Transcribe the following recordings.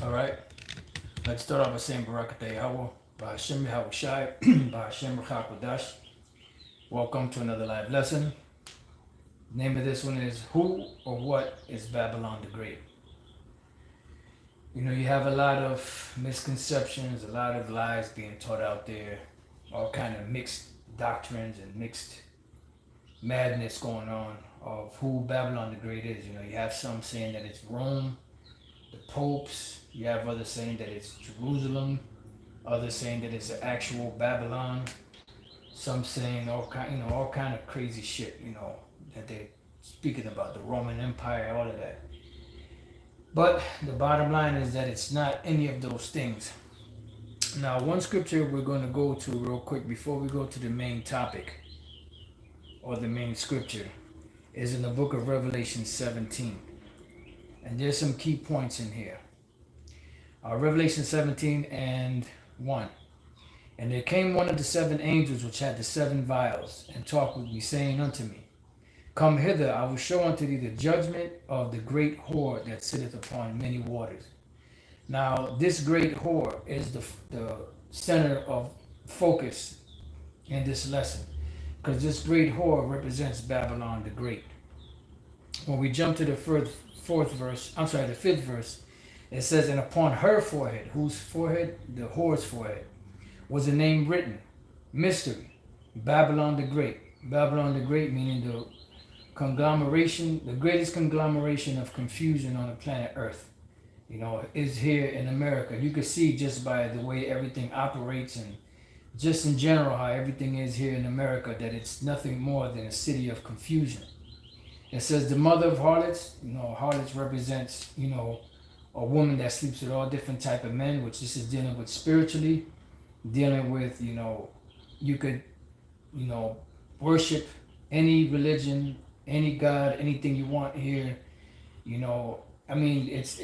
All right. Let's start off by saying Barakatah Yahweh, Ba'ashem Yahweh Shai, Ba'ashem Rachakadash. Welcome to another live lesson. The name of this one is Who or What is Babylon the Great? You know, you have a lot of misconceptions, a lot of lies being taught out there, all kind of mixed doctrines and mixed madness going on of who Babylon the Great is. You know, you have some saying that it's Rome, the popes. You have others saying that it's Jerusalem. Others saying that it's an actual Babylon. Some saying all kind of crazy shit. You know, that they're speaking about the Roman Empire, all of that. But the bottom line is that it's not any of those things. Now, one scripture we're going to go to real quick before we go to the main topic or the main scripture is in the book of Revelation 17. And there's some key points in here. Revelation 17 and 1. And there came one of the seven angels which had the seven vials, and talked with me, saying unto me, Come hither, I will show unto thee the judgment of the great whore that sitteth upon many waters. Now, this great whore is the center of focus in this lesson, because this great whore represents Babylon the Great. When we jump to the the fifth verse, it says, And upon her forehead, whose forehead? The whore's forehead, was a name written, Mystery, Babylon the Great. Babylon the Great meaning the conglomeration, the greatest conglomeration of confusion on the planet Earth, you know, is here in America. You can see just by the way everything operates and just in general how everything is here in America that it's nothing more than a city of confusion. It says the mother of harlots. You know, harlots represents, you know, a woman that sleeps with all different type of men, which this is dealing with spiritually, dealing with, you know, you could, you know, worship any religion, any God, anything you want here. You know, I mean, it's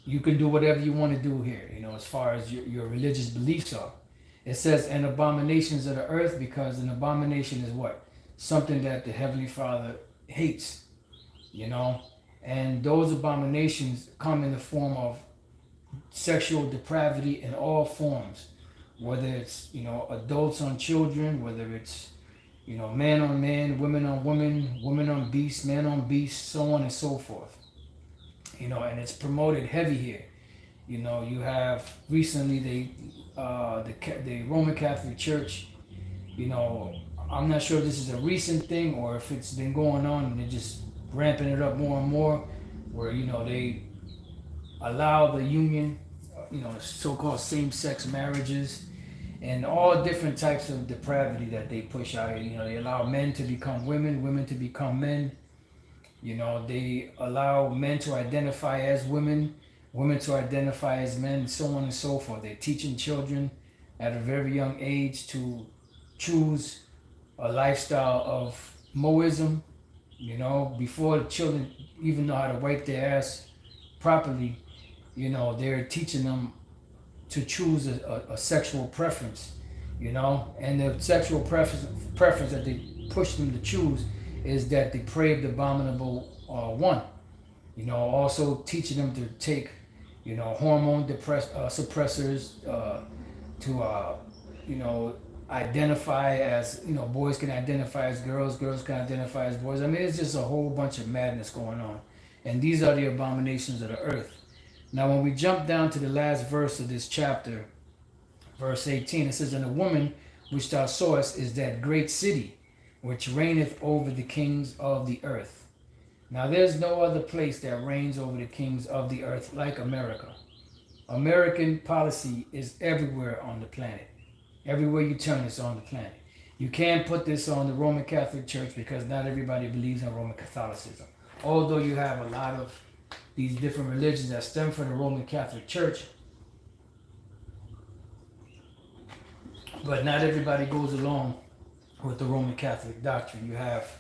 you can do whatever you want to do here, you know, as far as your religious beliefs are. It says, and abominations of the earth, because an abomination is what? Something that the Heavenly Father hates, you know. And those abominations come in the form of sexual depravity in all forms, whether it's, you know, adults on children, whether it's, you know, man on man, women on women, women on beast, man on beast, so on and so forth. You know, and it's promoted heavy here. You know, you have recently the Roman Catholic Church, you know, I'm not sure if this is a recent thing or if it's been going on and they're just ramping it up more and more, where, you know, they allow the union, you know, so-called same-sex marriages and all different types of depravity that they push out here. You know, they allow men to become women, women to become men. You know, they allow men to identify as women, women to identify as men, so on and so forth. They're teaching children at a very young age to choose a lifestyle of Moism. You know, before the children even know how to wipe their ass properly, you know, they're teaching them to choose a sexual preference, you know, and the sexual preference that they push them to choose is that depraved, abominable one. You know, also teaching them to take, you know, hormone suppressors to, you know, identify as, you know, boys can identify as girls, girls can identify as boys. I mean, it's just a whole bunch of madness going on. And these are the abominations of the earth. Now, when we jump down to the last verse of this chapter, verse 18, it says, And the woman which thou sawest is that great city, which reigneth over the kings of the earth. Now, there's no other place that reigns over the kings of the earth like America. American policy is everywhere on the planet. Everywhere you turn, it's on the planet. You can't put this on the Roman Catholic Church because not everybody believes in Roman Catholicism. Although you have a lot of these different religions that stem from the Roman Catholic Church, but not everybody goes along with the Roman Catholic doctrine. You have,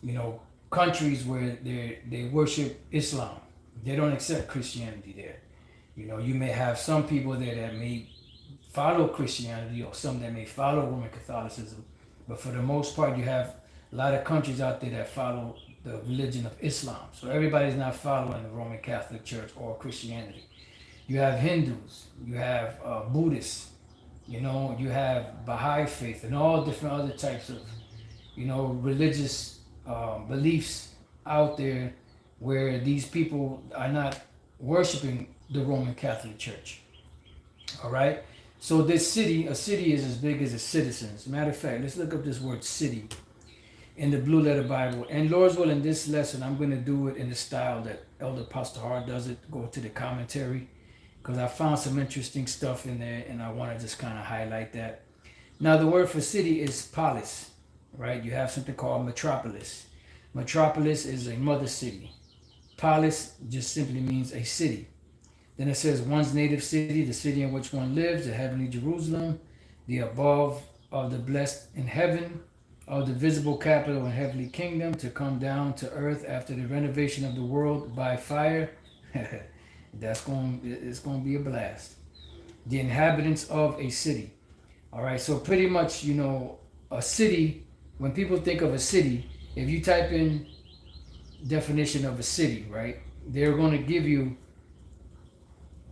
you know, countries where they worship Islam. They don't accept Christianity there. You know, you may have some people there that may follow Christianity or some that may follow Roman Catholicism, but for the most part you have a lot of countries out there that follow the religion of Islam. So everybody's not following the Roman Catholic Church or Christianity. You have Hindus, you have Buddhists, you have Baha'i faith, and all different other types of, religious beliefs out there where these people are not worshiping the Roman Catholic Church. All right. So this city, a city is as big as its citizens. Matter of fact, let's look up this word city in the Blue Letter Bible. And Lord's will, in this lesson, I'm going to do it in the style that Elder Pastor Hart does it. Go to the commentary because I found some interesting stuff in there, and I want to just kind of highlight that. Now, the word for city is polis, right? You have something called metropolis. Metropolis is a mother city. Polis just simply means a city. Then it says one's native city, the city in which one lives, the heavenly Jerusalem, the above of the blessed in heaven, of the visible capital and heavenly kingdom, to come down to earth after the renovation of the world by fire. It's going to be a blast. The inhabitants of a city. All right, so pretty much, a city, when people think of a city, if you type in definition of a city, right, they're going to give you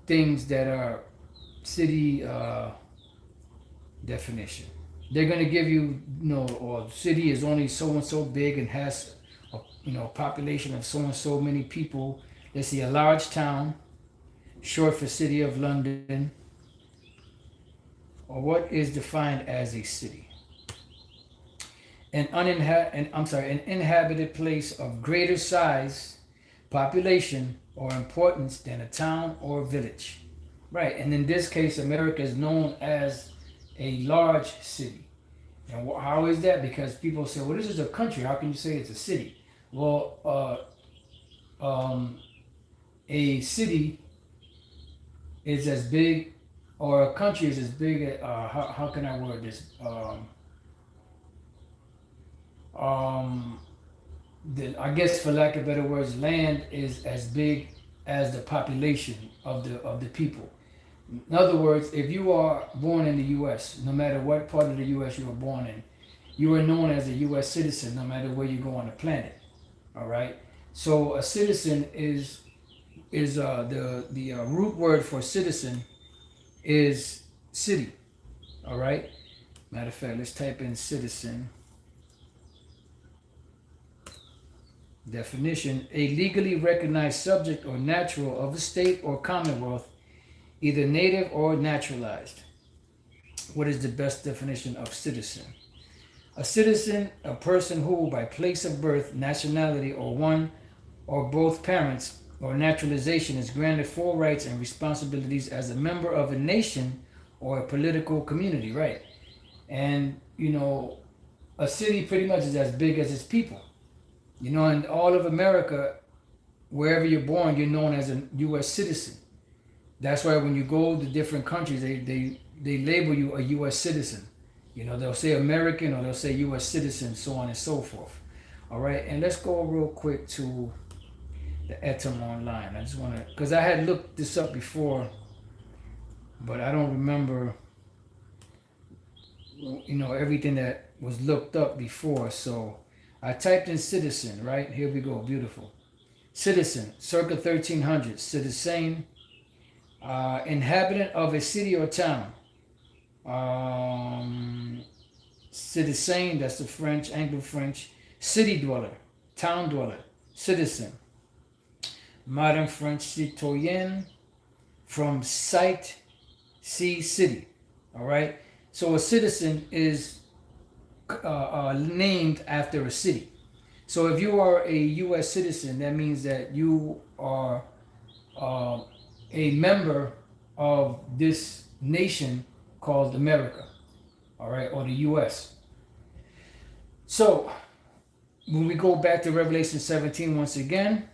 things that are city definition. They're going to give you, or city is only so and so big and has a population of so and so many people. Let's see, a large town, short for City of London, or what is defined as a city? An inhabited place of greater size, population, or importance than a town or village. Right, and in this case, America is known as a large city. And how is that? Because people say, well, this is a country. How can you say it's a city? Well, a city is as big, or a country is as big as, how can I word this? I guess for lack of better words, land is as big as the population of the people. In other words, if you are born in the U.S., no matter what part of the U.S. you were born in, you are known as a U.S. citizen no matter where you go on the planet. All right. So a citizen is the root word for citizen is city. All right. Matter of fact, let's type in citizen. Definition: a legally recognized subject or natural of a state or commonwealth, either native or naturalized. What is the best definition of citizen? A citizen, a person who, by place of birth, nationality, or one or both parents, or naturalization, is granted full rights and responsibilities as a member of a nation or a political community, right? And, a city pretty much is as big as its people. In all of America, wherever you're born, you're known as a U.S. citizen. That's why when you go to different countries, they label you a U.S. citizen. They'll say American or they'll say U.S. citizen, so on and so forth. All right, and let's go real quick to the Etam online. I just want to, because I had looked this up before, but I don't remember, everything that was looked up before. So I typed in citizen, right? Here we go, beautiful. Citizen, circa 1300, citizen, inhabitant of a city or town. Citizen, that's the French, Anglo-French. City dweller, town dweller, citizen. Modern French citoyen, from site, see, city. All right? So a citizen is named after a city. So if you are a U.S. citizen, that means that you are a member of this nation called America, all right, or the U.S. So when we go back to Revelation 17 once again,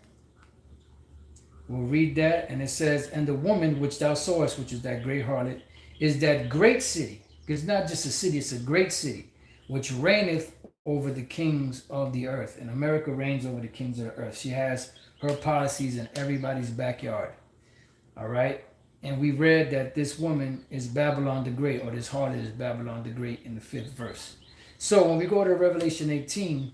we'll read that, and it says, and the woman which thou sawest, which is that great harlot, is that great city. It's not just a city, it's a great city, which reigneth over the kings of the earth. And America reigns over the kings of the earth. She has her policies in everybody's backyard. All right? And we read that this woman is Babylon the Great, or this harlot is Babylon the Great in the 5th verse. So when we go to Revelation 18,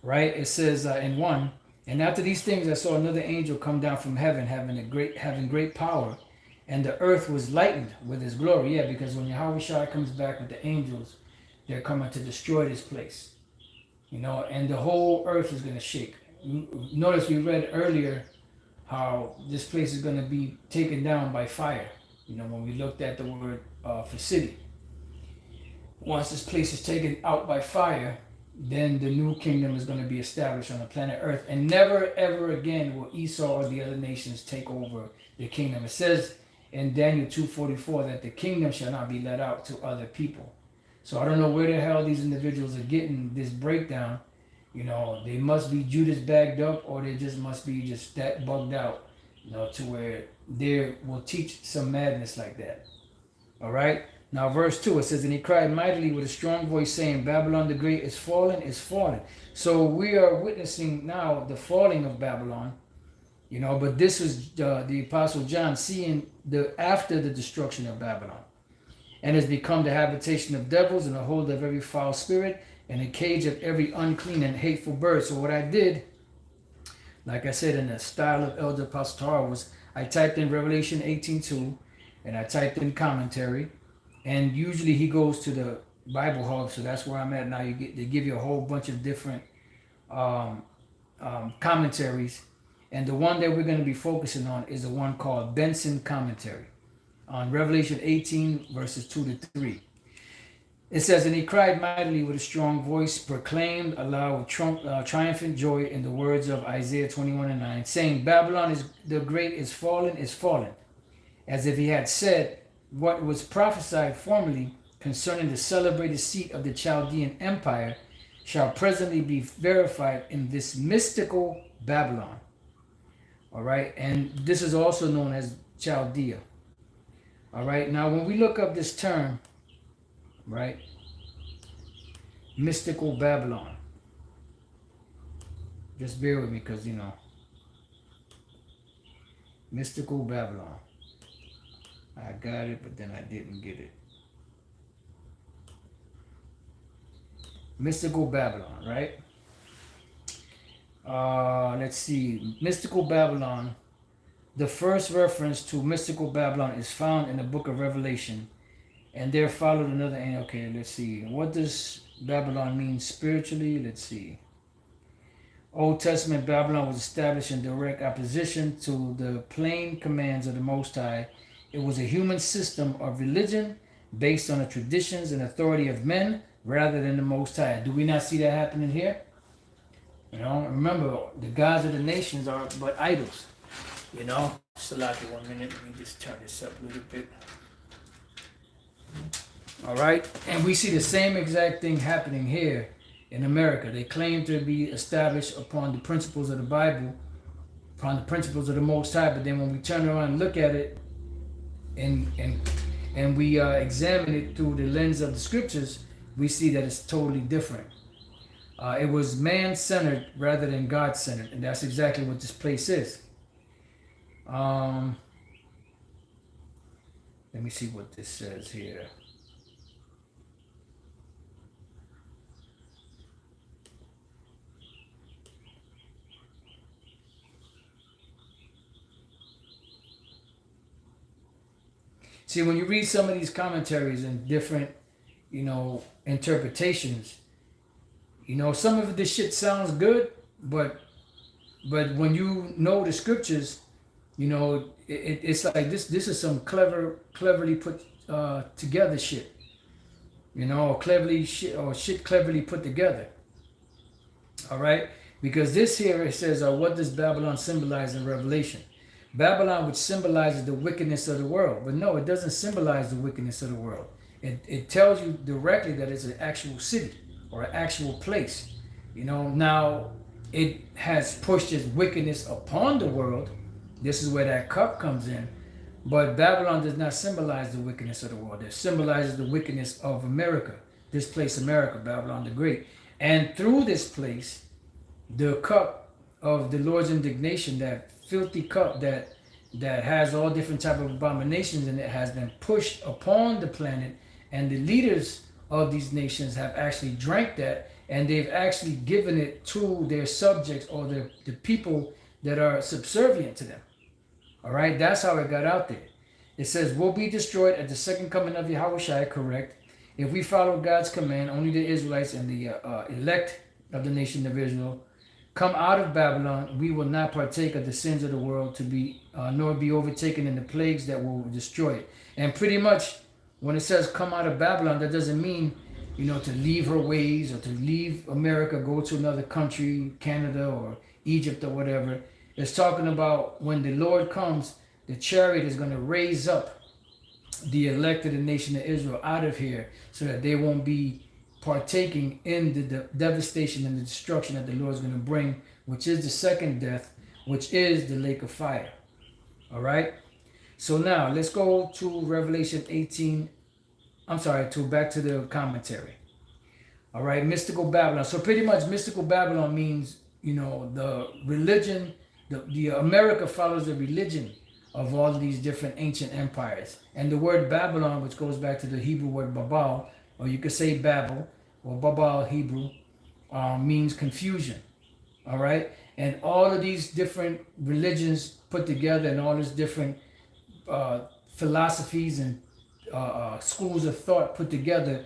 right, it says in 1, And after these things, I saw another angel come down from heaven, having great power, and the earth was lightened with his glory. Yeah, because when Yahweh Shai comes back with the angels, they're coming to destroy this place. You know, and the whole earth is going to shake. Notice we read earlier how this place is going to be taken down by fire. You know, when we looked at the word for city. Once this place is taken out by fire, then the new kingdom is going to be established on the planet Earth. And never, ever again will Esau or the other nations take over the kingdom. It says in Daniel 2:44 that the kingdom shall not be let out to other people. So I don't know where the hell these individuals are getting this breakdown. You know, they must be Judas bagged up, or they just must be just that bugged out, you know, to where they will teach some madness like that. All right. Now, verse 2, it says, and he cried mightily with a strong voice, saying, Babylon the Great is fallen, is fallen. So we are witnessing now the falling of Babylon, you know, but this was the Apostle John seeing after the destruction of Babylon, and has become the habitation of devils and the hold of every foul spirit and a cage of every unclean and hateful bird. So what I did, like I said, in the style of Elder Apostle Torah, was I typed in Revelation 18:2, and I typed in commentary. And usually he goes to the Bible Hub, so that's where I'm at now. They give you a whole bunch of different commentaries, and the one that we're going to be focusing on is the one called Benson Commentary on Revelation 18 verses 2 to 3. It says, and he cried mightily with a strong voice, proclaimed aloud with triumphant joy in the words of Isaiah 21:9, saying, Babylon is the great is fallen, as if he had said, what was prophesied formerly concerning the celebrated seat of the Chaldean Empire shall presently be verified in this mystical Babylon. All right, and this is also known as Chaldea. All right, now when we look up this term, right, mystical Babylon, just bear with me because, you know, mystical Babylon. I got it, but then I didn't get it. Mystical Babylon, right? Let's see. Mystical Babylon. The first reference to mystical Babylon is found in the book of Revelation. And there followed another. Okay, let's see. What does Babylon mean spiritually? Let's see. Old Testament Babylon was established in direct opposition to the plain commands of the Most High. It was a human system of religion based on the traditions and authority of men rather than the Most High. Do we not see that happening here? You know, remember, the gods of the nations are but idols. You know, Salaki, 1 minute. Let me just turn this up a little bit. All right, and we see the same exact thing happening here in America. They claim to be established upon the principles of the Bible, upon the principles of the Most High, but then when we turn around and look at it, and we examine it through the lens of the scriptures, we see that it's totally different. It was man-centered rather than God-centered, and that's exactly what this place is. Let me see what this says here. See, when you read some of these commentaries and different, you know, interpretations, you know, some of this shit sounds good, but when you know the scriptures, you know, it's like this is some cleverly put together shit. You know, shit cleverly put together. All right? Because this here, it says, what does Babylon symbolize in Revelation? Babylon, which symbolizes the wickedness of the world. But no, it doesn't symbolize the wickedness of the world. It tells you directly that it's an actual city or an actual place. You know, now it has pushed its wickedness upon the world. This is where that cup comes in. But Babylon does not symbolize the wickedness of the world. It symbolizes the wickedness of America. This place, America, Babylon the Great. And through this place, the cup of the Lord's indignation, that filthy cup that has all different type of abominations in it, has been pushed upon the planet, and the leaders of these nations have actually drank that, and they've actually given it to their subjects or the people that are subservient to them. All right, that's how it got out there. It says, "Will be destroyed at the second coming of Yahushua," correct? If we follow God's command, only the Israelites and the elect of the nation of Israel come out of Babylon. We will not partake of the sins of the world, to be nor be overtaken in the plagues that will destroy it. And pretty much, when it says come out of Babylon, that doesn't mean, to leave her ways or to leave America, go to another country, Canada or Egypt or whatever. It's talking about when the Lord comes, the chariot is going to raise up the elect of the nation of Israel out of here, so that they won't be partaking in the devastation and the destruction that the Lord is going to bring, which is the second death, which is the lake of fire. All right. So now let's go to Revelation 18. Back to the commentary. All right, mystical Babylon. So pretty much mystical Babylon means, the religion, the America follows the religion of all of these different ancient empires. And the word Babylon, which goes back to the Hebrew word Babal, or you could say Babel, or Babal Hebrew, means confusion. All right? And all of these different religions put together, and all these different philosophies and schools of thought put together,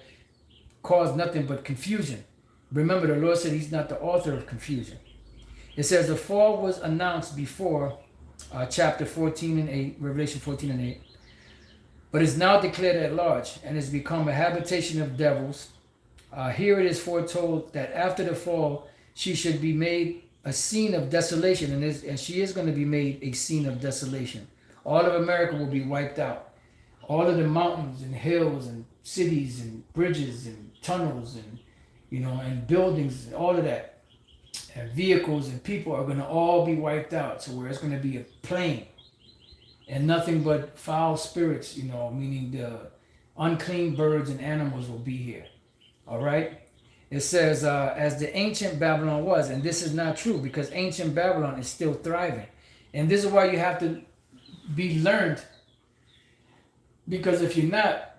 cause nothing but confusion. Remember, the Lord said he's not the author of confusion. It says the fall was announced before chapter 14 and 8, Revelation 14 and 8, but is now declared at large and has become a habitation of devils. Here it is foretold that after the fall, she should be made a scene of desolation, and she is going to be made a scene of desolation. All of America will be wiped out. All of the mountains and hills and cities and bridges and tunnels and, and buildings and all of that, and vehicles and people are going to all be wiped out. So where it's going to be a plain and nothing but foul spirits, meaning the unclean birds and animals will be here. All right. It says, as the ancient Babylon was, and this is not true, because ancient Babylon is still thriving. And this is why you have to be learned, because if you're not,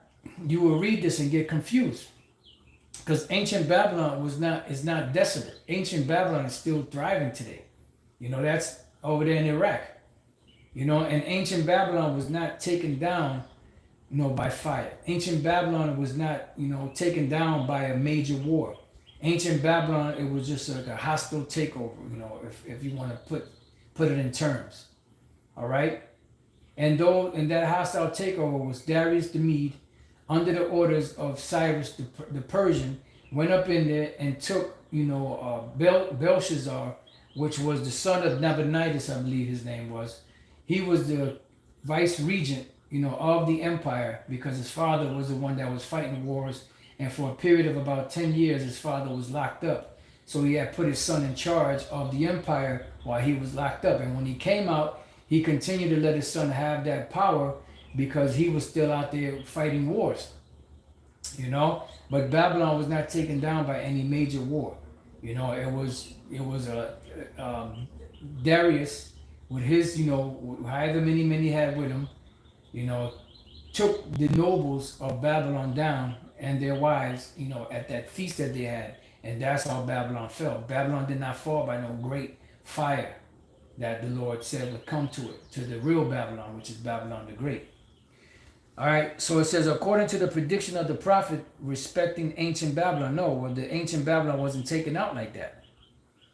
you will read this and get confused. Because ancient Babylon is not desolate. Ancient Babylon is still thriving today. That's over there in Iraq. And ancient Babylon was not taken down, by fire. Ancient Babylon was not, taken down by a major war. Ancient Babylon, it was just like a hostile takeover, if you want to put it in terms. All right? And that hostile takeover was Darius the Mede, under the orders of Cyrus the Persian, went up in there and took, Belshazzar, which was the son of Nabonidus, I believe his name was. He was the vice regent, of the empire, because his father was the one that was fighting wars. And for a period of about 10 years, his father was locked up. So he had put his son in charge of the empire while he was locked up. And when he came out, he continued to let his son have that power, because he was still out there fighting wars, But Babylon was not taken down by any major war. It was Darius with his, however many men he had with him, took the nobles of Babylon down and their wives, at that feast that they had. And that's how Babylon fell. Babylon did not fall by no great fire that the Lord said would come to it, to the real Babylon, which is Babylon the Great. All right, so it says, according to the prediction of the prophet respecting ancient Babylon. No, well, the ancient Babylon wasn't taken out like that.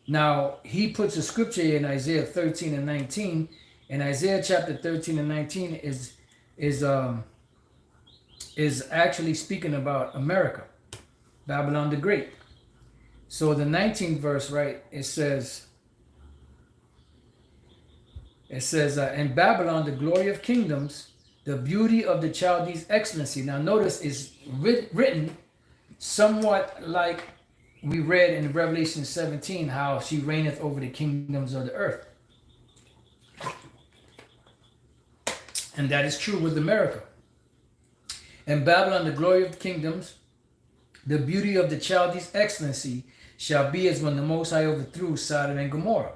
Now, he puts a scripture in Isaiah 13 and 19. And Isaiah chapter 13 and 19 is actually speaking about America, Babylon the Great. So the 19th verse, right, it says, in Babylon, the glory of kingdoms, the beauty of the Chaldees' excellency. Now notice it's written somewhat like we read in Revelation 17, how she reigneth over the kingdoms of the earth. And that is true with America. In Babylon, the glory of kingdoms, the beauty of the Chaldees' excellency shall be as when the Most High overthrew Sodom and Gomorrah.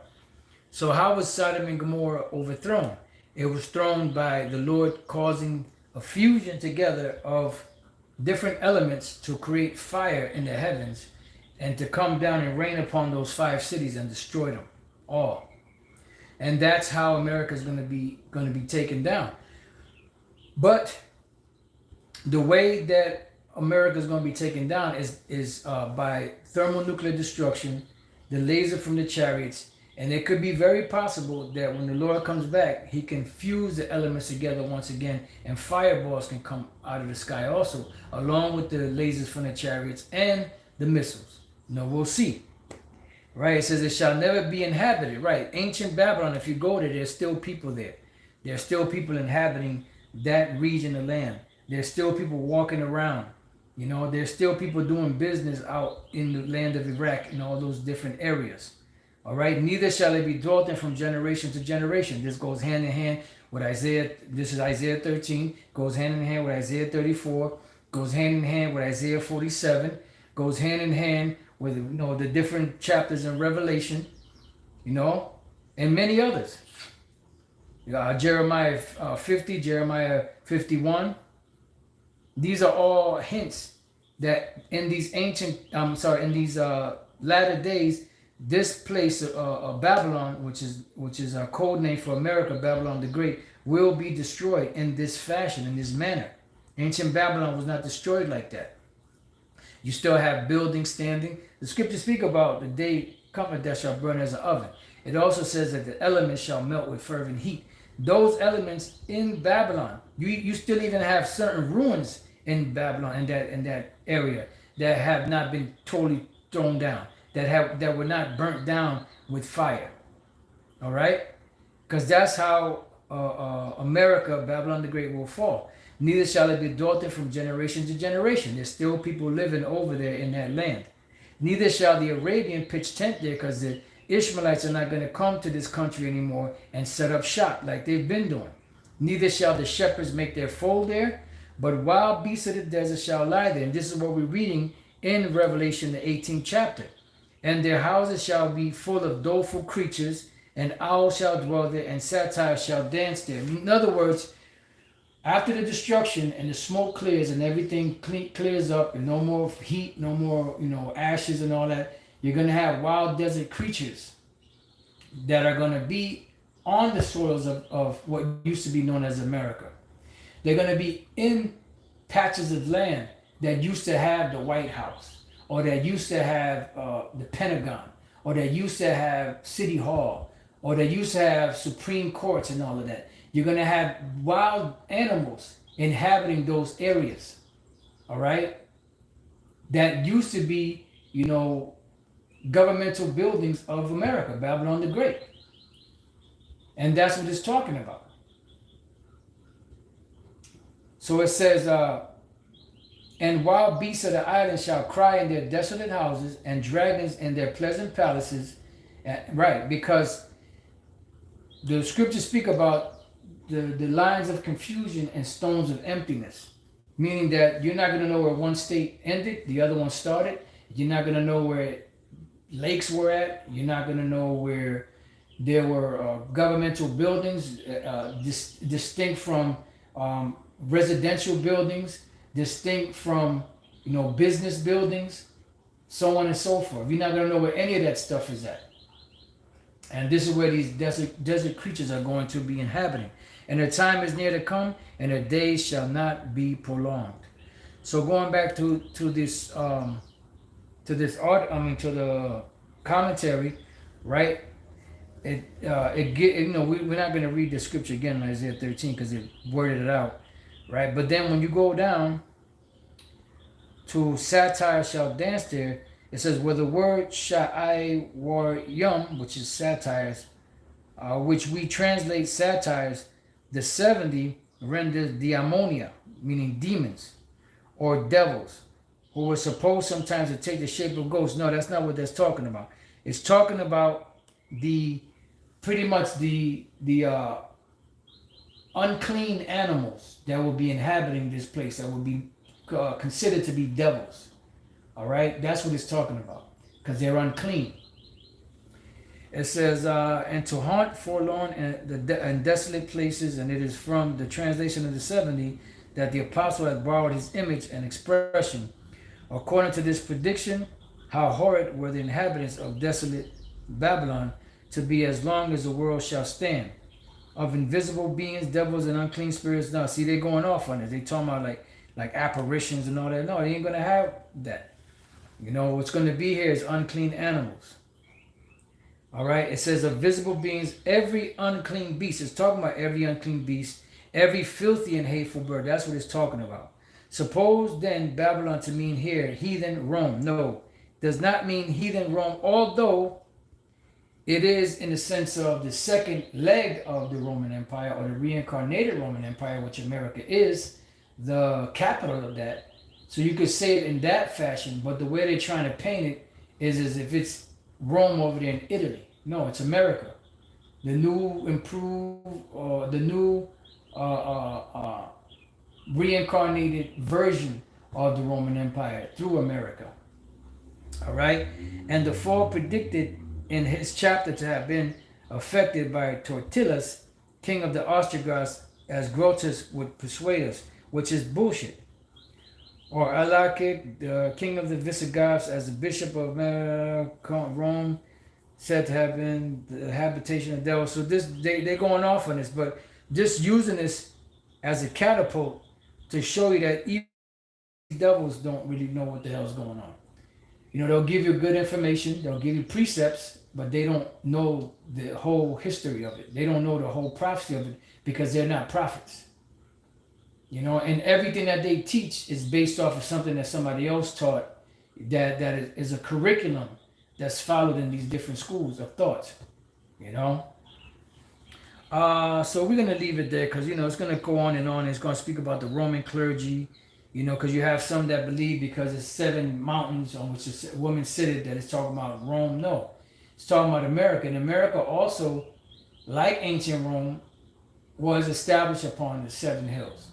So how was Sodom and Gomorrah overthrown? It was thrown by the Lord causing a fusion together of different elements to create fire in the heavens. and to come down and rain upon those 5 cities and destroy them all. And that's how America is going to be taken down. But the way that America is going to be taken down is by thermonuclear destruction, the laser from the chariots, and it could be very possible that when the Lord comes back, He can fuse the elements together once again, and fireballs can come out of the sky also, along with the lasers from the chariots and the missiles. We'll see. Right? It says it shall never be inhabited. Right? Ancient Babylon, if you go there, there's still people there. There's still people inhabiting that region of land. There's still people walking around. There's still people doing business out in the land of Iraq and all those different areas. All right. Neither shall it be dwelt in from generation to generation. This goes hand in hand with Isaiah. This is Isaiah 13. Goes hand in hand with Isaiah 34. Goes hand in hand with Isaiah 47. Goes hand in hand with the different chapters in Revelation. And many others. Jeremiah 50, Jeremiah 51. These are all hints that in these latter days, this place of Babylon, which is a code name for America, Babylon the Great, will be destroyed in this fashion, in this manner. Ancient Babylon was not destroyed like that. You still have buildings standing. The scriptures speak about the day coming that shall burn as an oven. It also says that the elements shall melt with fervent heat. Those elements in Babylon, you still even have certain ruins in Babylon, in that area, that have not been totally thrown down, that were not burnt down with fire. All right, because that's how America, Babylon the Great, will fall. Neither shall it be dwelt from generation to generation. There's still people living over there in that land. Neither shall the Arabian pitch tent there, because the Ishmaelites are not going to come to this country anymore and set up shop like they've been doing. Neither shall the shepherds make their fold there, but wild beasts of the desert shall lie there. And this is what we're reading in Revelation, the 18th chapter. And their houses shall be full of doleful creatures, and owls shall dwell there, and satyrs shall dance there. In other words, after the destruction and the smoke clears and everything clears up, and no more heat, no more ashes and all that, you're going to have wild desert creatures that are going to be on the soils of what used to be known as America. They're going to be in patches of land that used to have the White House, or that used to have the Pentagon, or that used to have City Hall, or that used to have Supreme Courts and all of that. You're going to have wild animals inhabiting those areas, all right? That used to be, governmental buildings of America, Babylon the Great. And that's what it's talking about. So it says, and wild beasts of the island shall cry in their desolate houses, and dragons in their pleasant palaces. Right, because the scriptures speak about the lines of confusion and stones of emptiness, meaning that you're not going to know where one state ended, the other one started. You're not going to know where lakes were at. You're not going to know where there were governmental buildings distinct from residential buildings, distinct from business buildings, so on and so forth. You're not going to know where any of that stuff is at. And this is where these desert creatures are going to be inhabiting. And the time is near to come, and the days shall not be prolonged. So going back to this to the commentary, right? We're not going to read the scripture again in Isaiah 13 because it worded it out, right? But then when you go down to satire shall dance there, it says, where the word sha'ai war yum, which is satires, which we translate satires, the 70 renders diamonia, meaning demons or devils, who were supposed sometimes to take the shape of ghosts. No, that's not what that's talking about. It's talking about pretty much the unclean animals that will be inhabiting this place, that will be considered to be devils. All right, that's what it's talking about, because they're unclean. It says, and to haunt forlorn and desolate places, and it is from the translation of the 70 that the apostle has borrowed his image and expression. According to this prediction, how horrid were the inhabitants of desolate Babylon to be as long as the world shall stand. Of invisible beings, devils, and unclean spirits. Now, see, they're going off on it. They talking about like apparitions and all that. No, they ain't gonna have that. You know, what's gonna be here is unclean animals. All right. It says of visible beings, every unclean beast. It's talking about every unclean beast, every filthy and hateful bird. That's what it's talking about. Suppose then Babylon to mean here heathen Rome. No, does not mean heathen Rome, although it is in the sense of the second leg of the Roman Empire, or the reincarnated Roman Empire, which America is the capital of that. So you could say it in that fashion, but the way they're trying to paint it is as if it's Rome over there in Italy. No, it's America. The new improved, or the new reincarnated version of the Roman Empire through America. All right? And the fall predicted in his chapter to have been affected by Tortillus, king of the Ostrogoths, as Grotius would persuade us, which is bullshit. Or Alaric, the king of the Visigoths, as the bishop of Rome, said to have been the habitation of devils. So this they're going off on this, but just using this as a catapult to show you that even devils don't really know what the hell's going on. You know, they'll give you good information, they'll give you precepts, but they don't know the whole history of it. They don't know the whole prophecy of it because they're not prophets. You know, and everything that they teach is based off of something that somebody else taught that is a curriculum that's followed in these different schools of thought. You know? So we're going to leave it there because, you know, it's going to go on and on. It's going to speak about the Roman clergy, you know, because you have some that believe because it's 7 mountains on which a woman sitteth that it's talking about Rome. No, it's talking about America. And America also, like ancient Rome, was established upon the 7 hills.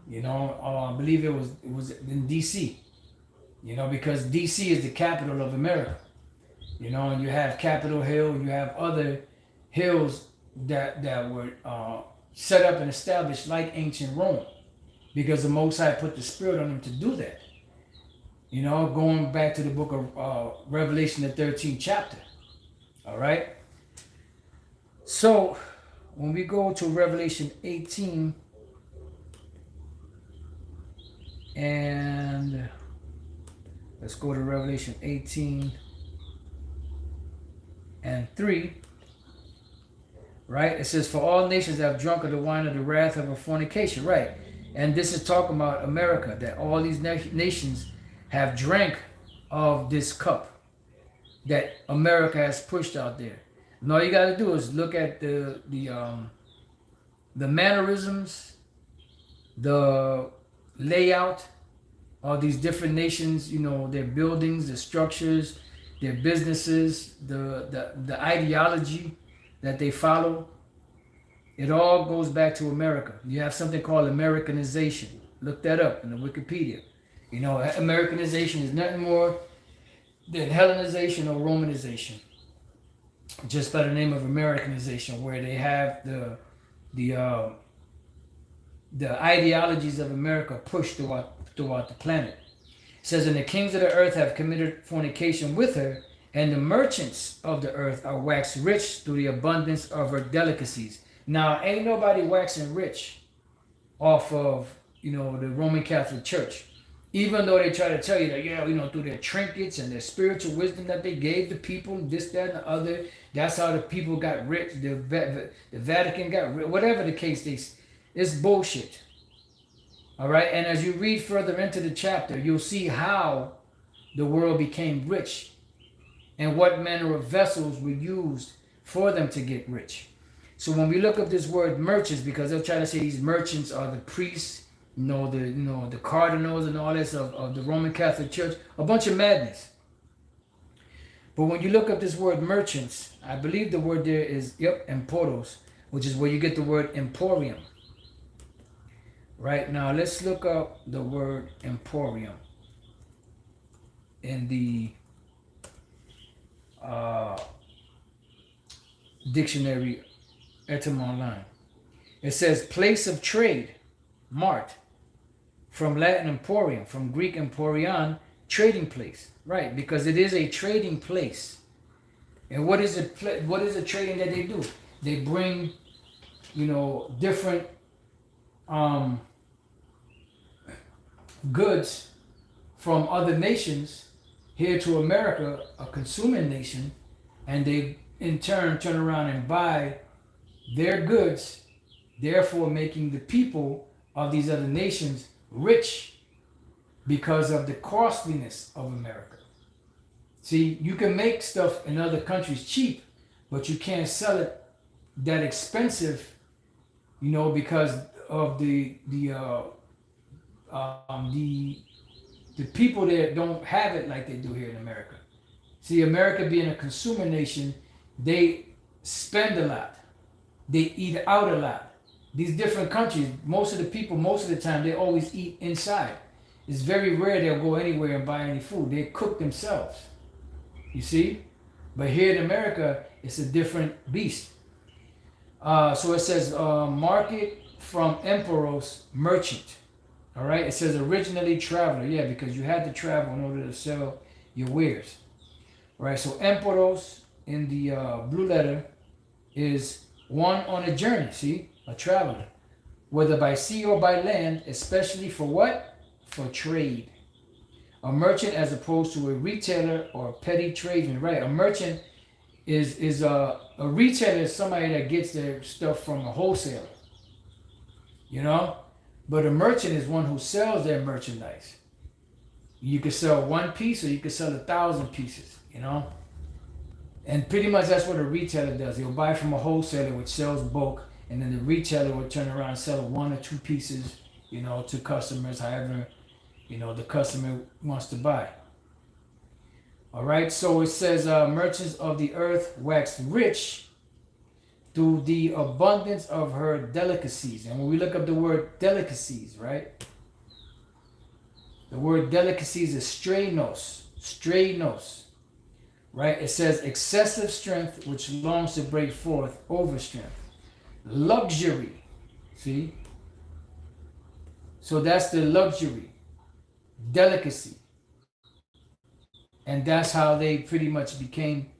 You know, I believe it was in D.C., you know, because D.C. is the capital of America. You know, and you have Capitol Hill, and you have other hills that were set up and established like ancient Rome, because the Most High put the Spirit on them to do that. You know, going back to the book of Revelation, the 13th chapter. All right. So when we go to Revelation 18, and let's go to Revelation 18 and 3. Right? It says, for all nations have drunk of the wine of the wrath of her fornication. Right. And this is talking about America, that all these nations have drank of this cup that America has pushed out there. And all you got to do is look at the mannerisms, the layout of these different nations, you know, their buildings, their structures, their businesses, the ideology that they follow. It all goes back to America. You have something called Americanization. Look that up in the Wikipedia. You know, Americanization is nothing more than Hellenization or Romanization, just by the name of Americanization, where they have the ideologies of America pushed throughout the planet. It says, and the kings of the earth have committed fornication with her, and the merchants of the earth are waxed rich through the abundance of her delicacies. Now, ain't nobody waxing rich off of, you know, the Roman Catholic Church. Even though they try to tell you that, yeah, you know, through their trinkets and their spiritual wisdom that they gave the people, this, that, and the other, that's how the people got rich, the Vatican got rich, whatever the case, it's bullshit. All right, and as you read further into the chapter, you'll see how the world became rich and what manner of vessels were used for them to get rich. So when we look up this word merchants, because they'll try to say these merchants are the priests, the cardinals and all this of the Roman Catholic Church, a bunch of madness. But when you look up this word merchants, I believe the word there is, emporos, which is where you get the word emporium. Right, now let's look up the word emporium in the dictionary etymology. It says place of trade, mart, from Latin emporium, from Greek emporion, trading place, right? Because it is a trading place. And what is it? What is the trading that they do? They bring, different um, goods from other nations here to America, a consuming nation, and they in turn around and buy their goods, therefore making the people of these other nations rich because of the costliness of America. See, you can make stuff in other countries cheap, but you can't sell it that expensive, because of the people that don't have it like they do here in America. See, America being a consumer nation, they spend a lot. They eat out a lot. These different countries, most of the people, most of the time, they always eat inside. It's very rare they'll go anywhere and buy any food. They cook themselves. You see? But here in America, it's a different beast. So it says, market from emperos, merchant. All right? It says originally traveler. Yeah, because you had to travel in order to sell your wares. All right? So emperos in the blue letter is one on a journey. See? A traveler. Whether by sea or by land, especially for what? For trade. A merchant as opposed to a retailer or a petty tradesman, right? A merchant is a retailer is somebody that gets their stuff from a wholesaler, But a merchant is one who sells their merchandise. You could sell one piece or you could sell 1,000 pieces, And pretty much that's what a retailer does. He'll buy from a wholesaler which sells bulk, and then the retailer will turn around and sell 1 or 2 pieces, to customers, however the customer wants to buy. All right, so it says merchants of the earth waxed rich through the abundance of her delicacies. And when we look up the word delicacies, right, the word delicacies is strenos, right? It says excessive strength which longs to break forth, over strength, luxury. See, so that's the luxury, delicacy. And that's how they pretty much became,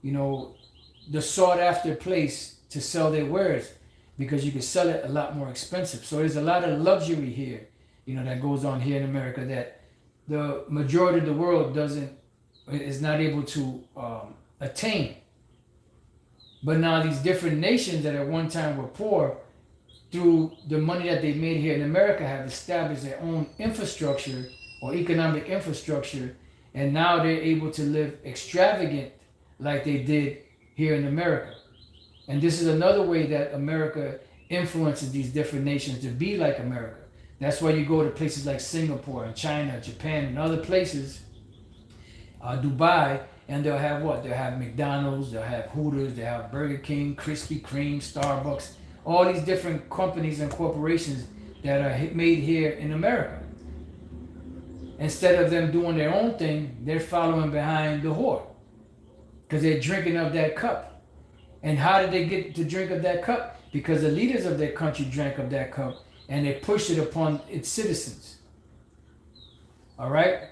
the sought after place to sell their wares, because you can sell it a lot more expensive. So there's a lot of luxury here, that goes on here in America that the majority of the world is not able to attain. But now these different nations that at one time were poor, through the money that they made here in America, have established their own infrastructure or economic infrastructure, and now they're able to live extravagant like they did here in America. And this is another way that America influences these different nations to be like America. That's why you go to places like Singapore and China, Japan, and other places, Dubai, and they'll have what? They'll have McDonald's, they'll have Hooters, they'll have Burger King, Krispy Kreme, Starbucks, all these different companies and corporations that are made here in America. Instead of them doing their own thing, they're following behind the whore, because they're drinking of that cup. And how did they get to drink of that cup? Because the leaders of their country drank of that cup, and they pushed it upon its citizens. All right?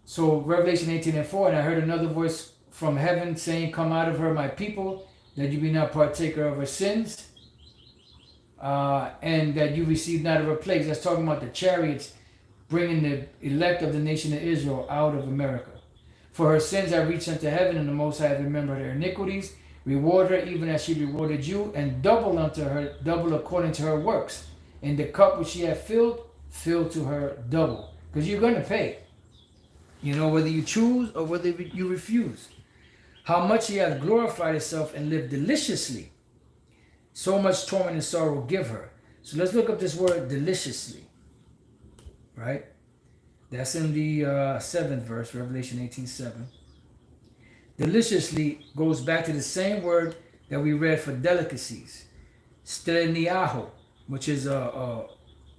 So Revelation 18:4, and I heard another voice from heaven saying, come out of her, my people, that you be not partaker of her sins, and that you receive not of her plagues. That's talking about the chariots bringing the elect of the nation of Israel out of America. For her sins I reached unto heaven, and the Most High hath remembered her iniquities. Reward her even as she rewarded you, and double unto her, double according to her works. And the cup which she hath filled, fill to her double. Because you're going to pay. Whether you choose or whether you refuse. How much she hath glorified herself and lived deliciously. So much torment and sorrow give her. So let's look up this word deliciously. Right? That's in the 7th verse, Revelation 18:7. Deliciously goes back to the same word that we read for delicacies. Streniaho, which is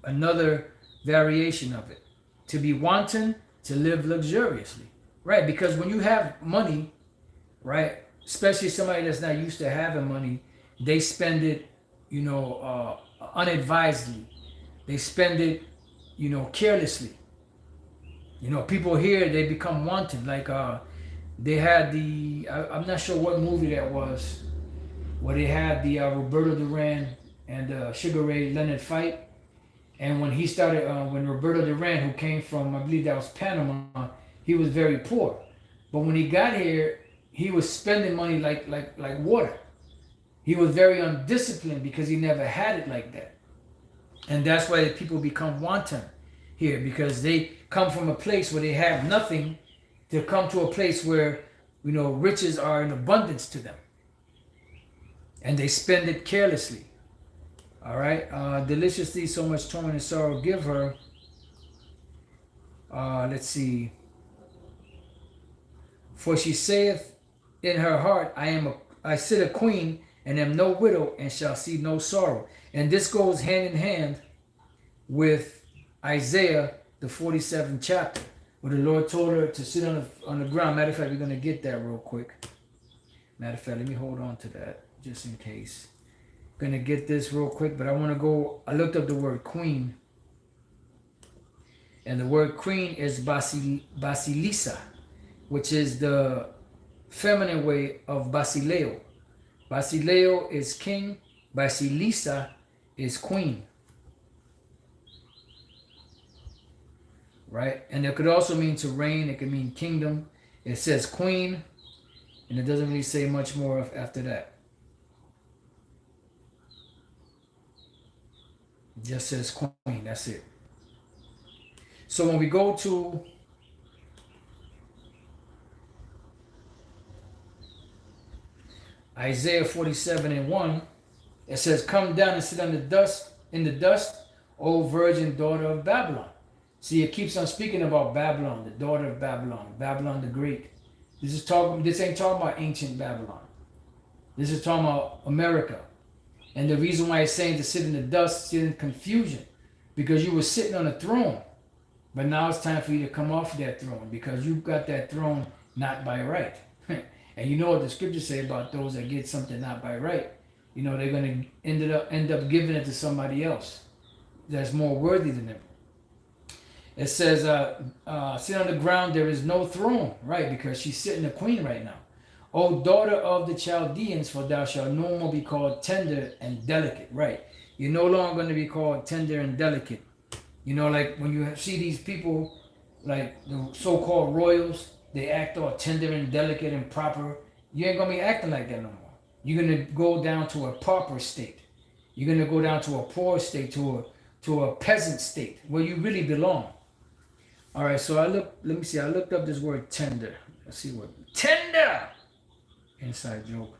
another variation of it. To be wanton, to live luxuriously. Right? Because when you have money, right, especially somebody that's not used to having money, they spend it, unadvisedly. They spend it, carelessly. You know, people here, they become wanton. Like they had I'm not sure what movie that was, where they had the Roberto Duran and Sugar Ray Leonard fight. And when he started, when Roberto Duran, who came from, I believe that was Panama, he was very poor. But when he got here, he was spending money like water. He was very undisciplined because he never had it like that. And that's why people become wanton here, because they come from a place where they have nothing to come to a place where, you know, riches are in abundance to them. And they spend it carelessly. All right. Deliciously, so much torment and sorrow give her. Let's see. For she saith in her heart, I sit a queen and am no widow and shall see no sorrow. And this goes hand in hand with Isaiah, the 47th chapter, where the Lord told her to sit on the ground. Matter of fact, we're going to get that real quick. Matter of fact, let me hold on to that just in case. Gonna get this real quick, but I want to go. I looked up the word queen, and the word queen is basilisa, which is the feminine way of basileo. Basileo is king, basilisa is queen, right? And it could also mean to reign. It could mean kingdom. It says queen, and it doesn't really say much more after that. Just says queen, that's it. So when we go to Isaiah 47:1, it says, "Come down and sit in the dust, O virgin daughter of Babylon." See, it keeps on speaking about Babylon, the daughter of Babylon, Babylon the Great. This ain't talking about ancient Babylon. This is talking about America. And the reason why it's saying to sit in the dust, sit in confusion, because you were sitting on a throne, but now it's time for you to come off that throne, because you got that throne not by right. And you know what the scriptures say about those that get something not by right. You know, they're going to end up giving it to somebody else that's more worthy than them. It says, sit on the ground, there is no throne, right? Because she's sitting a queen right now. O daughter of the Chaldeans, for thou shalt no more be called tender and delicate, right? You're no longer going to be called tender and delicate. You know, like when you see these people, like the so-called royals, they act all tender and delicate and proper. You ain't going to be acting like that no more. You're going to go down to a pauper state. You're going to go down to a poor state, to a peasant state, where you really belong. All right, so I looked up this word tender. Let's see what tender. Inside joke.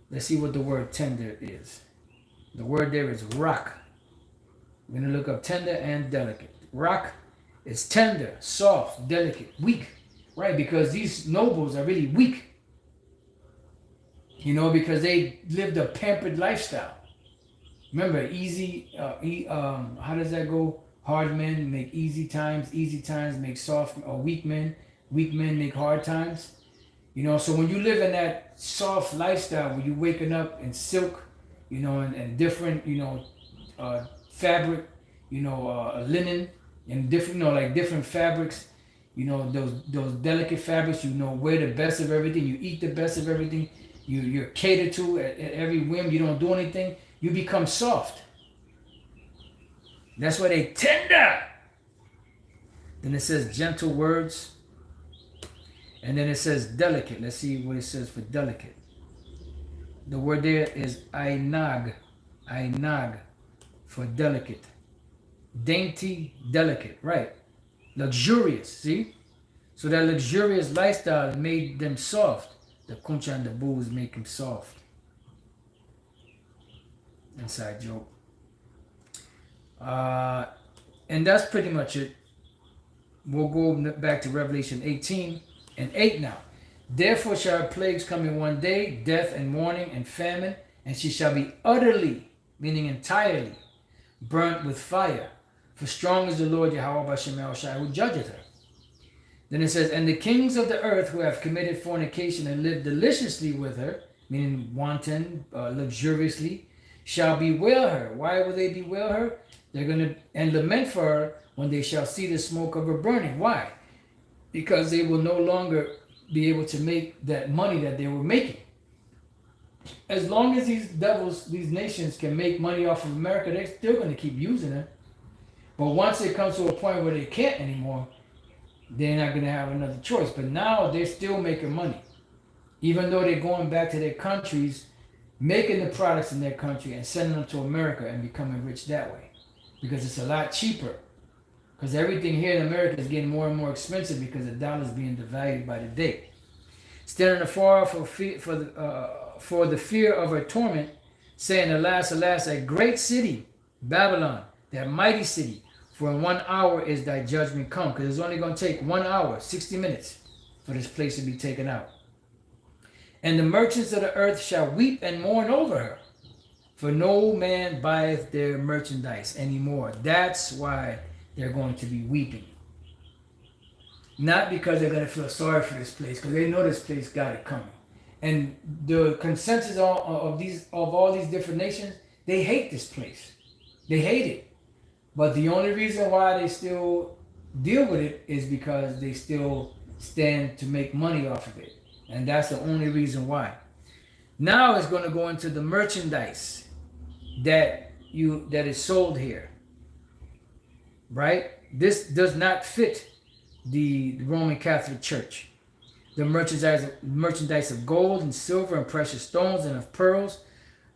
Let's see what the word tender is. The word there is rock. We're going to look up tender and delicate. Rock is tender, soft, delicate, weak. Right? Because these nobles are really weak. You know, because they lived a pampered lifestyle. Remember, how does that go? Hard men make easy times make soft, or weak men make hard times. You know, so when you live in that soft lifestyle where you're waking up in silk, you know, and different, you know, fabric, you know, linen, and different, you know, like different fabrics, you know, those delicate fabrics, you know, wear the best of everything, you eat the best of everything, you're catered to at every whim, you don't do anything, you become soft. That's why they tender. Then it says gentle words. And then it says delicate. Let's see what it says for delicate. The word there is ainag. Ainag for delicate. Dainty, delicate. Right. Luxurious. See? So that luxurious lifestyle made them soft. The kuncha and the booze make them soft. Inside joke. And that's pretty much it. We'll go back to Revelation 18:8 now. Therefore shall plagues come in one day, death and mourning and famine, and she shall be utterly, meaning entirely, burnt with fire. For strong is the Lord Yahweh Bashem El Shai, who judgeth her. Then it says, and the kings of the earth who have committed fornication and lived deliciously with her, meaning wanton, luxuriously, shall bewail her. Why will they bewail her? They're going to and lament for her when they shall see the smoke of her burning. Why? because they will no longer be able to make that money that they were making. As long as these devils, these nations can make money off of America, they're still going to keep using it. But once it comes to a point where they can't anymore, they're not going to have another choice. But now they're still making money. Even though they're going back to their countries, making the products in their country and sending them to America and becoming rich that way. Because it's a lot cheaper. Because everything here in America is getting more and more expensive because the dollar is being devalued by the day. Standing afar for the fear of her torment, saying, Alas, alas, that great city, Babylon, that mighty city, for in 1 hour is thy judgment come. Because it's only going to take 1 hour, 60 minutes, for this place to be taken out. And the merchants of the earth shall weep and mourn over her, for no man buyeth their merchandise anymore. That's why they're going to be weeping. Not because they're going to feel sorry for this place, because they know this place got it coming. And the consensus of all these different nations, they hate this place. They hate it. But the only reason why they still deal with it is because they still stand to make money off of it. And that's the only reason why. Now it's going to go into the merchandise that is sold here. Right? This does not fit the Roman Catholic Church. The merchandise of gold and silver and precious stones and of pearls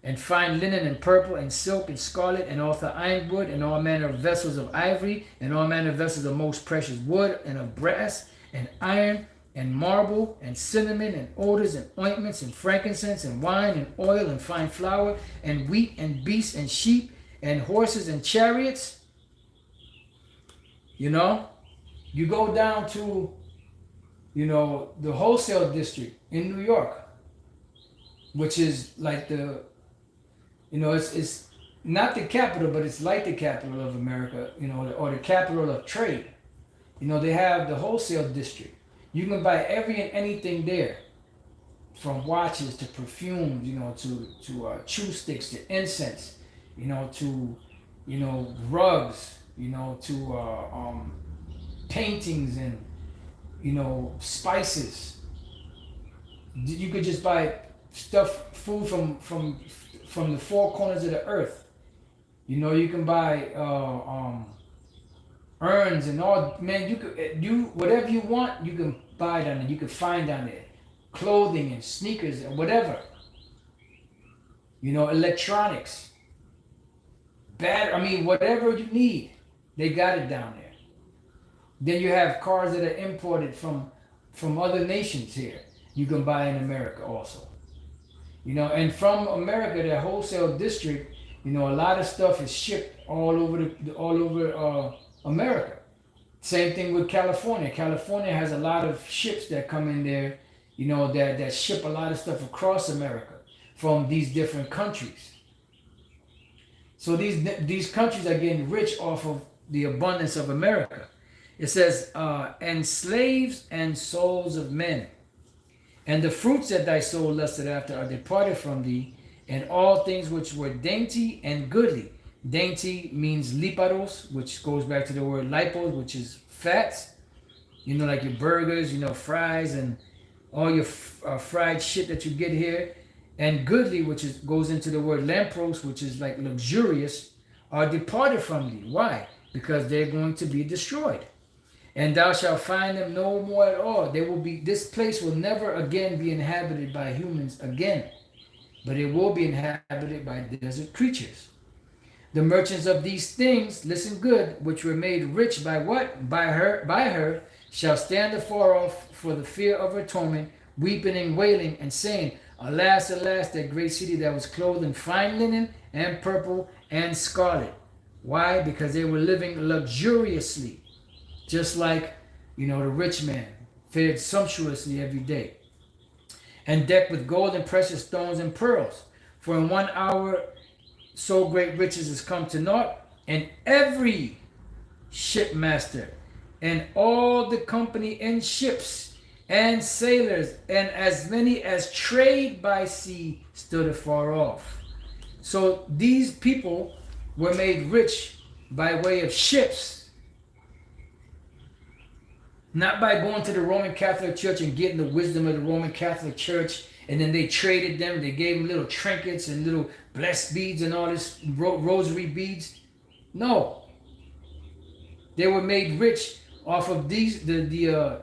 and fine linen and purple and silk and scarlet and also ironwood and all manner of vessels of ivory and all manner of vessels of most precious wood and of brass and iron and marble and cinnamon and odors and ointments and frankincense and wine and oil and fine flour and wheat and beasts and sheep and horses and chariots. You know, you go down to, the wholesale district in New York, which is like it's not the capital, but it's like the capital of America, or the capital of trade. They have the wholesale district. You can buy every and anything there, from watches to perfumes, to chew sticks, to incense, to rugs, to paintings and spices. You could just buy food from the four corners of the earth. You can buy urns and all. Man, you could whatever you want, you can buy down there. You can find down there clothing and sneakers and whatever. Electronics. Whatever you need, they got it down there. Then you have cars that are imported from other nations here. You can buy in America also. And from America, that wholesale district, a lot of stuff is shipped all over America. Same thing with California. California has a lot of ships that come in there, that ship a lot of stuff across America from these different countries. So these countries are getting rich off of the abundance of America. It says, and slaves and souls of men, and the fruits that thy soul lusted after are departed from thee, and all things which were dainty and goodly. Dainty means liparos, which goes back to the word lipos, which is fats. Like your burgers, fries, and all your fried shit that you get here. And goodly, which goes into the word lampros, which is like luxurious, are departed from thee. Why? Because they're going to be destroyed. And thou shalt find them no more at all. This place will never again be inhabited by humans again, but it will be inhabited by desert creatures. The merchants of these things, listen good, which were made rich by what? By her, shall stand afar off for the fear of her torment, weeping and wailing, and saying, Alas, alas, that great city that was clothed in fine linen and purple and scarlet. Why? Because they were living luxuriously, just like, the rich man fared sumptuously every day, and decked with gold and precious stones and pearls. For in 1 hour so great riches is come to naught, and every shipmaster and all the company in ships and sailors and as many as trade by sea stood afar off. So these people were made rich by way of ships. Not by going to the Roman Catholic Church and getting the wisdom of the Roman Catholic Church, and then they traded them. They gave them little trinkets and little blessed beads and all this rosary beads. No, they were made rich off of these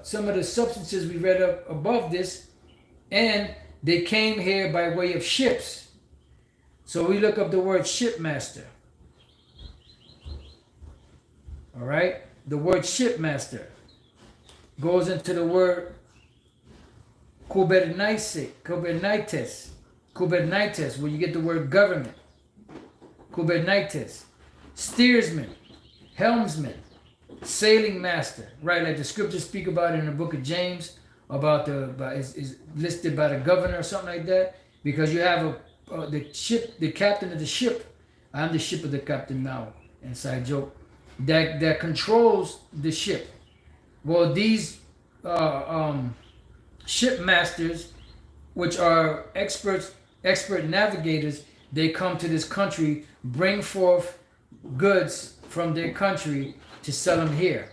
some of the substances we read up above this, and they came here by way of ships. So we look up the word shipmaster. All right, the word shipmaster goes into the word kubernites, where you get the word government. Kubernites, steersman, helmsman, sailing master, right? Like the scriptures speak about it in the book of James, about is listed by the governor or something like that, because you have the captain of the ship. I'm the ship of the captain now. Inside joke. That controls the ship. Well, these ship masters, which are expert navigators, they come to this country, bring forth goods from their country to sell them here.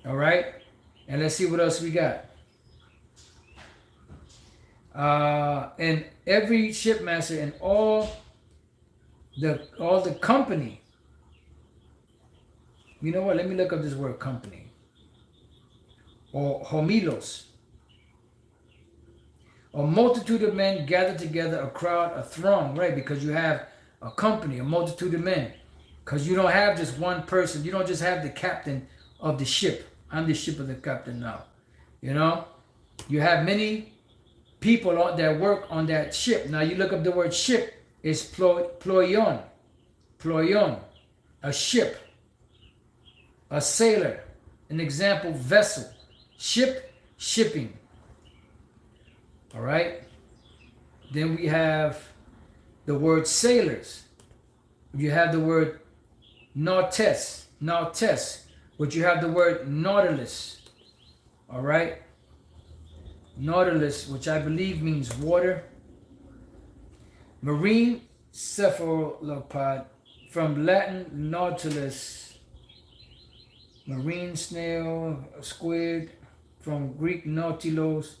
All right, and let's see what else we got. And every shipmaster and all the company. You know what? Let me look up this word company. Or homilos. A multitude of men gathered together, a crowd, a throng, right? Because you have a company, a multitude of men. Because you don't have just one person. You don't just have the captain of the ship. I'm the ship of the captain now. You know? You have many people that work on that ship. Now you look up the word ship. It's ploion. Ploion. A ship. A sailor. An example, vessel. Ship, shipping. All right. Then we have the word sailors. You have the word nautes, but you have the word nautilus. All right. Nautilus, which I believe means water. Marine cephalopod, from Latin nautilus. Marine snail, squid, from Greek nautilos,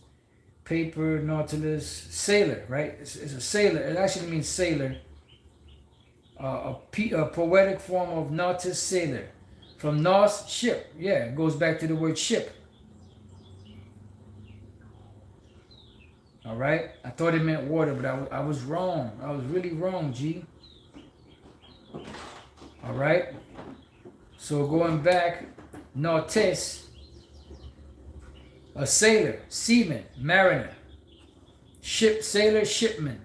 paper, nautilus, sailor, right? It's a sailor. It actually means sailor. A poetic form of nautis, sailor. From Nos, ship. Yeah, it goes back to the word ship. All right? I thought it meant water, but I was wrong. I was really wrong, G. All right? So going back, nautis, a sailor, seaman, mariner, ship, sailor, shipman.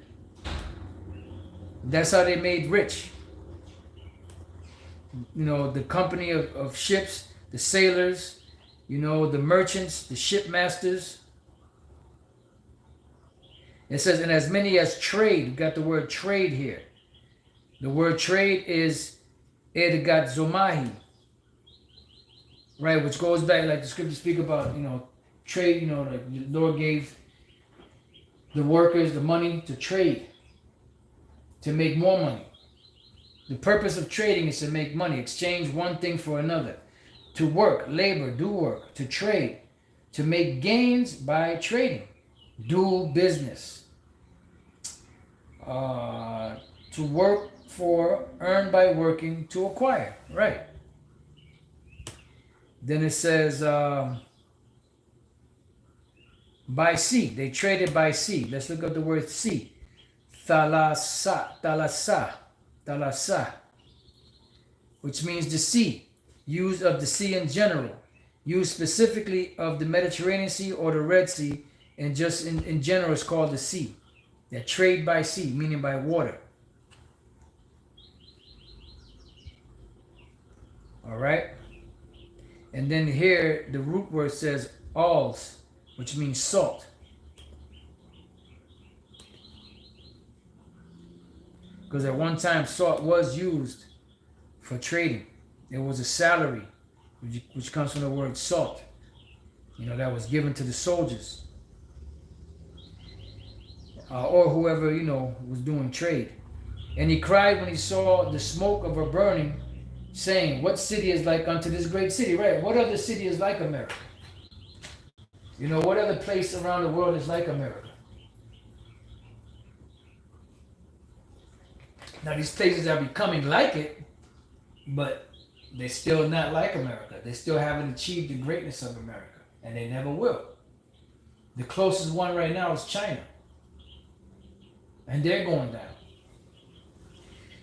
That's how they made rich. You know, the company of ships, the sailors, you know, the merchants, the shipmasters. It says, and as many as trade. We got the word trade here. The word trade is ergatzomahi. Right, which goes back, like the scriptures speak about, you know, trade, you know, like the Lord gave the workers the money to trade, to make more money. The purpose of trading is to make money, exchange one thing for another, to work, labor, do work, to trade, to make gains by trading, do business, to work for, earn by working, to acquire, right? Then it says, by sea. They traded by sea. Let's look up the word sea. Thalassa, which means the sea. Used of the sea in general. Used specifically of the Mediterranean Sea or the Red Sea. And just in general, it's called the sea. They trade by sea, meaning by water. All right. And then here, the root word says alls, which means salt. Because at one time, salt was used for trading. It was a salary, which comes from the word salt. You know, that was given to the soldiers. Or whoever, you know, was doing trade. And he cried when he saw the smoke of her burning, saying, what city is like unto this great city, right? What other city is like America? You know, what other place around the world is like America? Now, these places are becoming like it, but they're still not like America. They still haven't achieved the greatness of America, and they never will. The closest one right now is China, and they're going down.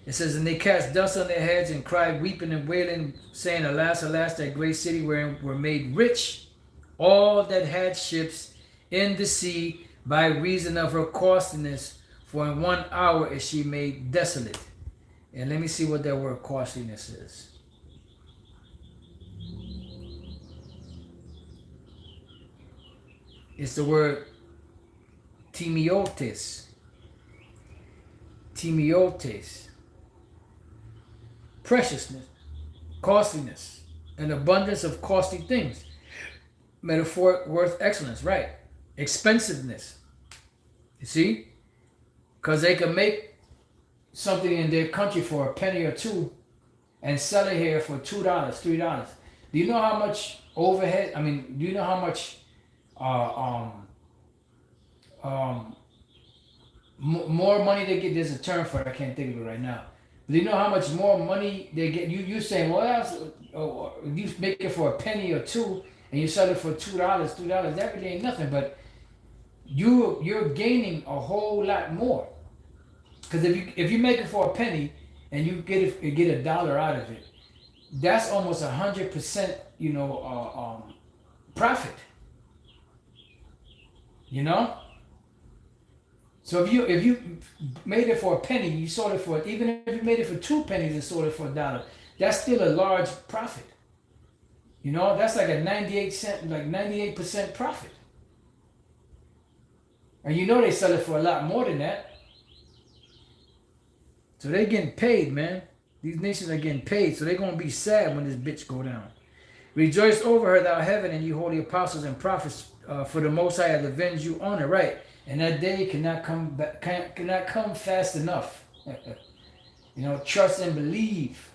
It says, and they cast dust on their heads and cried, weeping and wailing, saying, alas, alas, that great city wherein were made rich all that had ships in the sea by reason of her costliness, for in 1 hour is she made desolate. And let me see what that word costliness is. It's the word timiotes. Timiotes. Preciousness, costliness, an abundance of costly things. Metaphor worth excellence, right? Expensiveness. You see? Because they can make something in their country for a penny or two and sell it here for $2, $3. Do you know how much overhead? I mean, do you know how much more money they get? There's a term for it. I can't think of it right now. Do you know how much more money they get? You saying, well, you make it for a penny or two, and you sell it for $2, $3. That really ain't nothing. But you're gaining a whole lot more, because if you make it for a penny and you get $1 out of it, that's almost 100%, profit. You know. So if you made it for a penny, you sold it for, even if you made it for 2 pennies and sold it for $1, that's still a large profit. You know, that's like a 98% profit. And you know they sell it for a lot more than that. So they're getting paid, man. These nations are getting paid, so they're gonna be sad when this bitch go down. Rejoice over her, thou heaven, and you holy apostles and prophets, for the Most High hath avenged you on her, right? And that day cannot come fast enough. Trust and believe.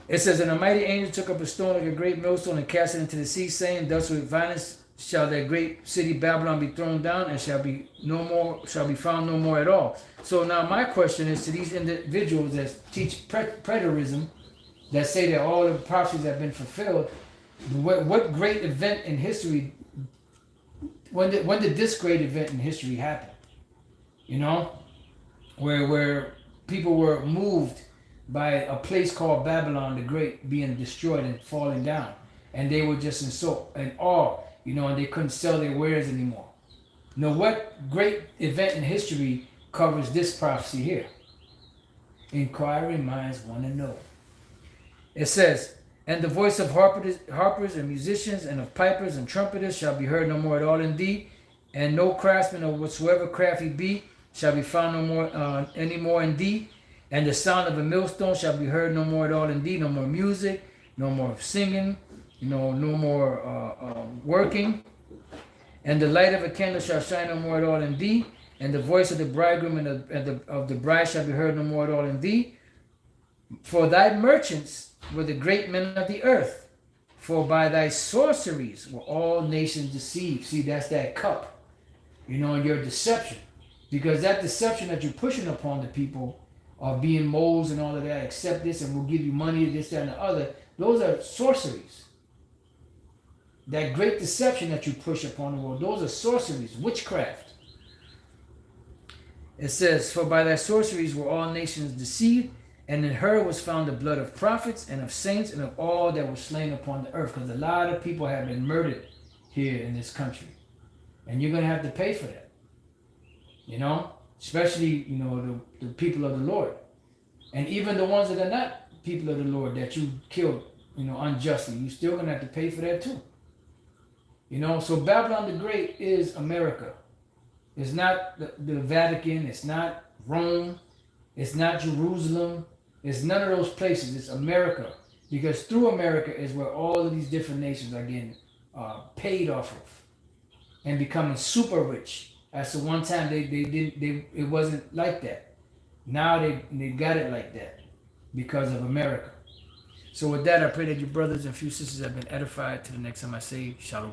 It says, and a mighty angel took up a stone like a great millstone and cast it into the sea, saying, thus with violence shall that great city Babylon be thrown down, and shall be found no more at all. So now my question is to these individuals that teach preterism, that say that all the prophecies have been fulfilled. What great event in history? When did this great event in history happen? Where people were moved by a place called Babylon the Great being destroyed and falling down, and they were just in awe, and they couldn't sell their wares anymore. What great event in history covers this prophecy here? Inquiring minds want to know. It says, and the voice of harpers and musicians and of pipers and trumpeters shall be heard no more at all in thee, and no craftsman or whatsoever craft he be shall be found no more any more in thee, and the sound of a millstone shall be heard no more at all in thee. No more music, no more singing, no more working, and the light of a candle shall shine no more at all in thee, and the voice of the bridegroom and of the bride shall be heard no more at all in thee. For thy merchants were the great men of the earth, for by thy sorceries were all nations deceived. See, that's that cup, and your deception. Because that deception that you're pushing upon the people of being moles and all of that, accept this and we'll give you money, this, that, and the other, those are sorceries. That great deception that you push upon the world, those are sorceries, witchcraft. It says, for by thy sorceries were all nations deceived, and in her was found the blood of prophets and of saints and of all that were slain upon the earth. Because a lot of people have been murdered here in this country. And you're going to have to pay for that. Especially, the people of the Lord. And even the ones that are not people of the Lord that you killed, unjustly, you're still going to have to pay for that too. So Babylon the Great is America. It's not the Vatican. It's not Rome. It's not Jerusalem. It's none of those places. It's America. Because through America is where all of these different nations are getting paid off of and becoming super rich. As to one time it wasn't like that. Now they got it like that. because of America. So with that, I pray that you brothers and few sisters have been edified. To the next time I say, Shalom.